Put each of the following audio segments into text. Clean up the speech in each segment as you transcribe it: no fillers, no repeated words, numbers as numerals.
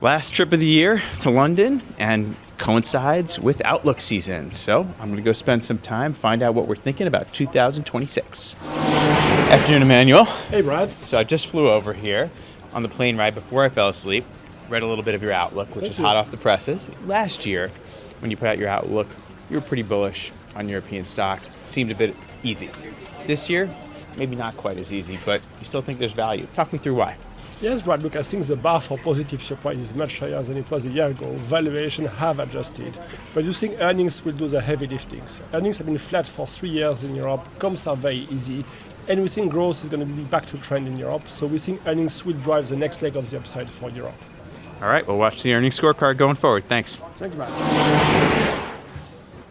Last trip of the year to London and coincides with Outlook season. So I'm going to go spend some time, find out what we're thinking about 2026. Afternoon, Emmanuel. Hey, Brad. So I just flew over here on the plane ride before I fell asleep. Read a little bit of your Outlook, which is hot off the presses. Last year, when you put out your Outlook, you were pretty bullish on European stocks. Seemed a bit easy. This year, maybe not quite as easy, but you still think there's value. Talk me through why. Yes, Brad, look, I think the bar for positive surprise is much higher than it was a year ago. Valuation have adjusted. But you think earnings will do the heavy liftings. Earnings have been flat for 3 years in Europe. Comps are very easy. And we think growth is going to be back to trend in Europe. So we think earnings will drive the next leg of the upside for Europe. All right, we'll watch the earnings scorecard going forward. Thanks. Thanks, Brad.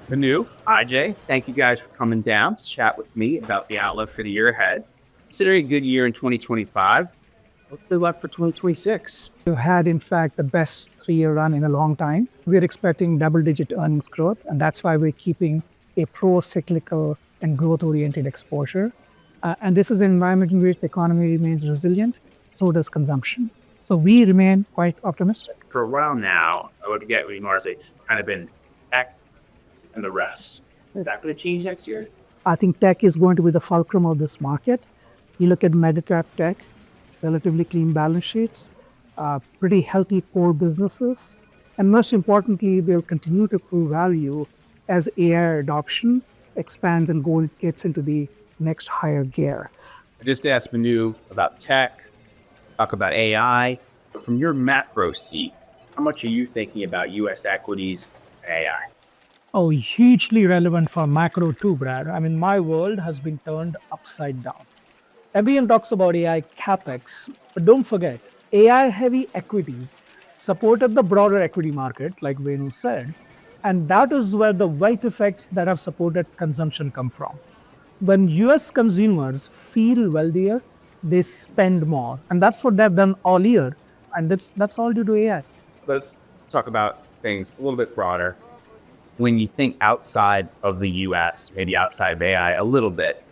Manu, IJ, thank you guys for coming down to chat with me about the outlook for the year ahead. Considering a good year in 2025, what's the luck for 2026? We've had, in fact, the best 3-year run in a long time. We're expecting double-digit earnings growth, and that's why we're keeping a pro-cyclical and growth-oriented exposure. And this is an environment in which the economy remains resilient, so does consumption. So we remain quite optimistic. For a while now, I would get markets kind of been tech and the rest. Is that going to change next year? I think tech is going to be the fulcrum of this market. You look at mid-cap tech, relatively clean balance sheets, pretty healthy core businesses, and most importantly, they'll continue to prove value as AI adoption expands and gets into the next higher gear. I just asked Manu about tech, talk about AI. From your macro seat, how much are you thinking about U.S. equities and AI? Oh, hugely relevant for macro too, Brad. I mean, my world has been turned upside down. Everyone talks about AI capex, but don't forget, AI-heavy equities supported the broader equity market, like Venu said, and that is where the wealth effects that have supported consumption come from. When US consumers feel wealthier, they spend more, and that's what they've done all year, and that's all due to AI. Let's talk about things a little bit broader. When you think outside of the US, maybe outside of AI a little bit,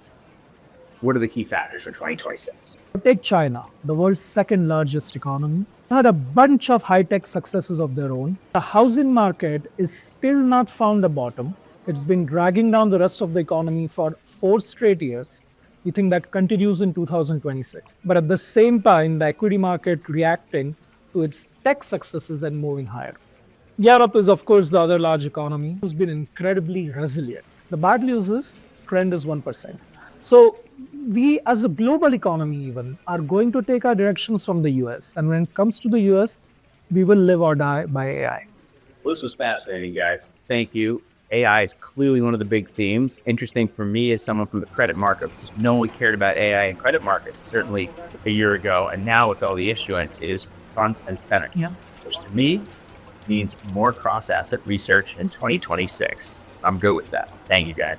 what are the key factors for 2026? Take China, the world's second largest economy, had a bunch of high-tech successes of their own. The housing market is still not found a bottom. It's been dragging down the rest of the economy for 4 straight years. We think that continues in 2026. But at the same time, the equity market reacting to its tech successes and moving higher. Europe is, of course, the other large economy who's been incredibly resilient. The bad news is, trend is 1%. So we, as a global economy even, are going to take our directions from the US. And when it comes to the US, we will live or die by AI. Well, this was fascinating, guys. Thank you. AI is clearly one of the big themes. Interesting for me as someone from the credit markets. No one cared about AI in credit markets, certainly a year ago. And now with all the issuance, it is front and center. Yeah. Which to me means more cross-asset research in 2026. I'm good with that. Thank you, guys.